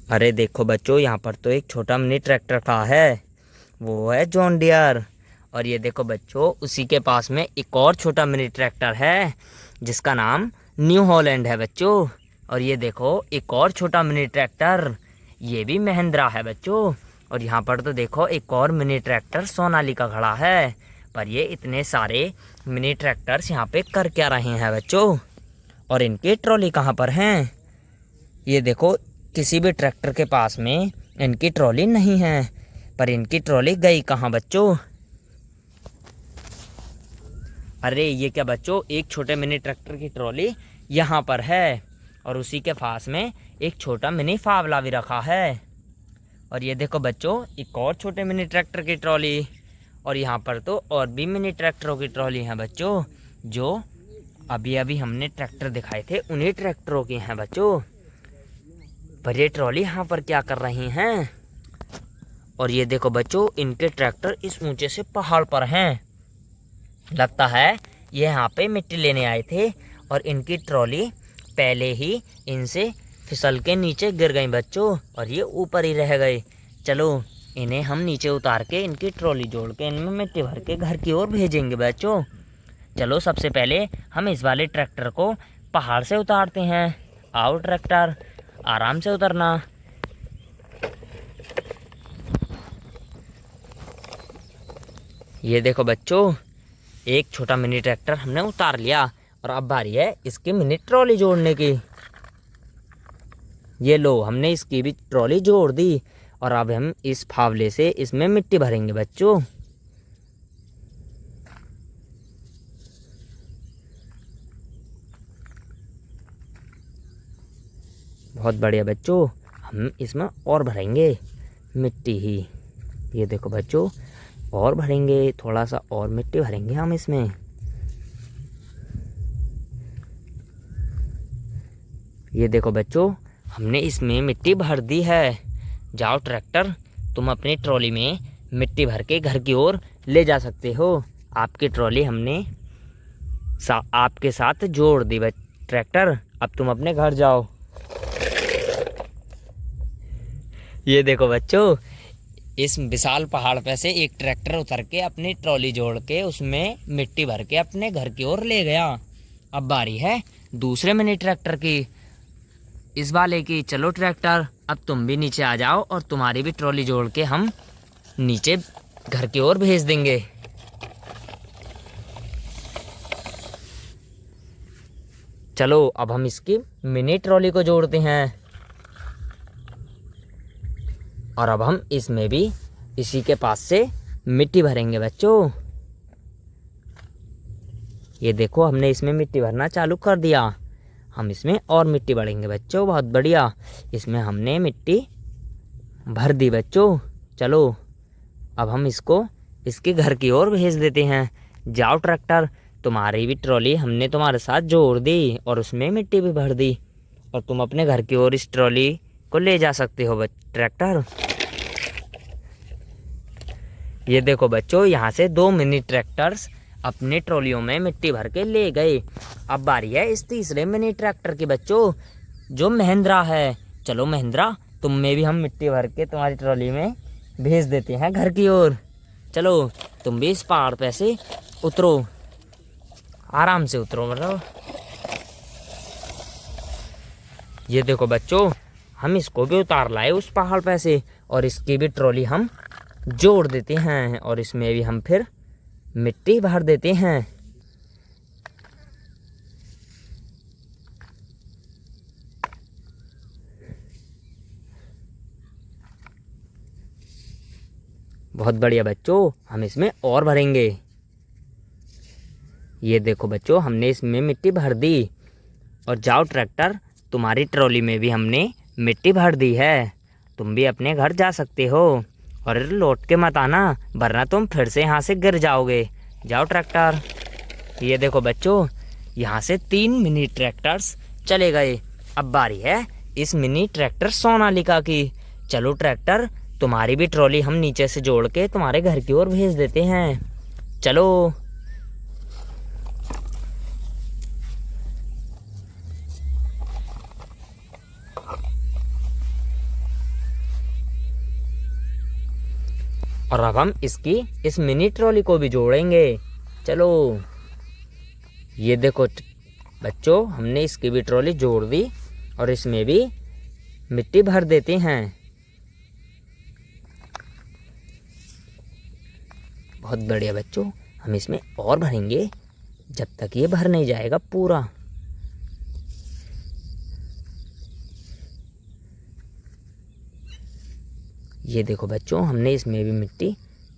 अरे देखो बच्चों, यहाँ पर तो एक छोटा मिनी ट्रैक्टर खड़ा है। वो है जॉन डियर। और ये देखो बच्चों, उसी के पास में एक और छोटा मिनी ट्रैक्टर है जिसका नाम न्यू हॉलैंड है बच्चों। और ये देखो एक और छोटा मिनी ट्रैक्टर, ये भी महिंद्रा है बच्चों। और यहाँ पर तो देखो एक और मिनी ट्रैक्टर सोनालिका खड़ा है। पर ये इतने सारे मिनी ट्रैक्टर्स यहाँ पे कर क्या रहे हैं बच्चों? और इनकी ट्रॉली कहाँ पर हैं? ये देखो, किसी भी ट्रैक्टर के पास में इनकी ट्रॉली नहीं है। पर इनकी ट्रॉली गई कहाँ बच्चों? अरे ये क्या बच्चों, एक छोटे मिनी ट्रैक्टर की ट्रॉली यहाँ पर है। और उसी के पास में एक छोटा मिनी फावला भी रखा है। और ये देखो बच्चों, एक और छोटे मिनी ट्रैक्टर की ट्रॉली। और यहाँ पर तो और भी मिनी ट्रैक्टरों की ट्रॉली हैं बच्चों, जो अभी अभी हमने ट्रैक्टर दिखाए थे उन्हीं ट्रैक्टरों की हैं बच्चों। पर ये ट्रॉली यहाँ पर क्या कर रही हैं? और ये देखो बच्चों, इनके ट्रैक्टर इस ऊंचे से पहाड़ पर हैं। लगता है ये यहाँ पे मिट्टी लेने आए थे और इनकी ट्रॉली पहले ही इनसे फिसल के नीचे गिर गई बच्चों, और ये ऊपर ही रह गए। चलो इन्हें हम नीचे उतार के इनकी ट्रॉली जोड़ के इनमें मिट्टी भर के घर की ओर भेजेंगे बच्चों। चलो सबसे पहले हम इस वाले ट्रैक्टर को पहाड़ से उतारते हैं। आओ ट्रैक्टर, आराम से उतरना। ये देखो बच्चों, एक छोटा मिनी ट्रैक्टर हमने उतार लिया और अब बारी है इसकी मिनी ट्रॉली जोड़ने की। ये लो, हमने इसकी भी ट्रॉली जोड़ दी और अब हम इस फावले से इसमें मिट्टी भरेंगे बच्चों। बहुत बढ़िया बच्चों, हम इसमें और भरेंगे मिट्टी ही। ये देखो बच्चों, और भरेंगे, थोड़ा सा और मिट्टी भरेंगे हम इसमें। ये देखो बच्चों, हमने इसमें मिट्टी भर दी है। जाओ ट्रैक्टर, तुम अपनी ट्रॉली में मिट्टी भर के घर की ओर ले जा सकते हो। आपकी ट्रॉली हमने आपके साथ जोड़ दी ट्रैक्टर, अब तुम अपने घर जाओ। ये देखो बच्चों, इस विशाल पहाड़ पे से एक ट्रैक्टर उतर के अपनी ट्रॉली जोड़ के उसमें मिट्टी भर के अपने घर की ओर ले गया। अब बारी है दूसरे मिनी ट्रैक्टर की, इस वाले की। चलो ट्रैक्टर, अब तुम भी नीचे आ जाओ और तुम्हारी भी ट्रॉली जोड़ के हम नीचे घर की ओर भेज देंगे। चलो अब हम इसकी मिनी ट्रॉली को जोड़ते हैं और अब हम इसमें भी इसी के पास से मिट्टी भरेंगे बच्चों। ये देखो, हमने इसमें मिट्टी भरना चालू कर दिया। हम इसमें और मिट्टी भरेंगे बच्चों। बहुत बढ़िया, इसमें हमने मिट्टी भर दी बच्चों। चलो अब हम इसको इसके घर की ओर भेज देते हैं। जाओ ट्रैक्टर, तुम्हारी भी ट्रॉली हमने तुम्हारे साथ जोड़ दी और उसमें मिट्टी भी भर दी, और तुम अपने घर की ओर इस ट्रॉली को ले जा सकते हो ट्रैक्टर। ये देखो बच्चों, यहाँ से दो मिनी ट्रैक्टर्स अपनी ट्रॉलियों में मिट्टी भर के ले गए। अब बारी है इस तीसरे मिनी ट्रैक्टर की बच्चों, जो महिंद्रा है। चलो महिंद्रा, तुम में भी हम मिट्टी भर के तुम्हारी ट्रॉली में भेज देते हैं घर की ओर। चलो तुम भी इस पहाड़ पे से उतरो, आराम से उतरो मतलब। ये देखो बच्चों, हम इसको भी उतार लाए उस पहाड़ पे से और इसकी भी ट्रॉली हम जोड़ देते हैं और इसमें भी हम फिर मिट्टी भर देते हैं। बहुत बढ़िया बच्चों, हम इसमें और भरेंगे। ये देखो बच्चों, हमने इसमें मिट्टी भर दी। और जाओ ट्रैक्टर, तुम्हारी ट्रॉली में भी हमने मिट्टी भर दी है। तुम भी अपने घर जा सकते हो और लौट के मत आना, वरना तुम फिर से यहाँ से गिर जाओगे। जाओ ट्रैक्टर। ये देखो बच्चों, यहाँ से 3 मिनी ट्रैक्टर्स चले गए। अब बारी है इस मिनी ट्रैक्टर सोनालिका की। चलो ट्रैक्टर, तुम्हारी भी ट्रॉली हम नीचे से जोड़ के तुम्हारे घर की ओर भेज देते हैं। चलो। और अब हम इस मिनी ट्रॉली को भी जोड़ेंगे। चलो, ये देखो बच्चों, हमने इसकी भी ट्रॉली जोड़ दी और इसमें भी मिट्टी भर देते हैं। बहुत बढ़िया बच्चों, हम इसमें और भरेंगे जब तक ये भर नहीं जाएगा पूरा। ये देखो बच्चों, हमने इसमें भी मिट्टी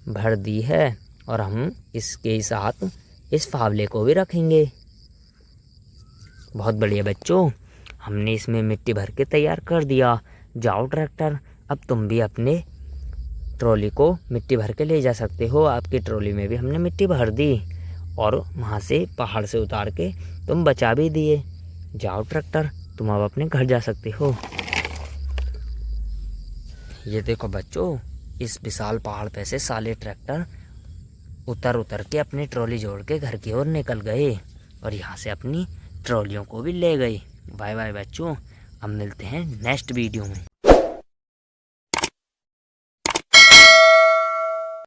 भर दी है और हम इसके साथ इस फावले को भी रखेंगे। बहुत बढ़िया बच्चों, हमने इसमें मिट्टी भर के तैयार कर दिया। जाओ ट्रैक्टर, अब तुम भी अपने ट्रॉली को मिट्टी भर के ले जा सकते हो। आपकी ट्रॉली में भी हमने मिट्टी भर दी और वहाँ से पहाड़ से उतार के तुम बचा भी दिए। जाओ ट्रैक्टर, तुम अब अपने घर जा सकते हो। ये देखो बच्चों, इस विशाल पहाड़ पे से साले ट्रैक्टर उतर के अपनी ट्रॉली जोड़ के घर की ओर निकल गए और यहाँ से अपनी ट्रॉलियों को भी ले गए। बाय बाय बच्चों, अब मिलते हैं नेक्स्ट वीडियो में।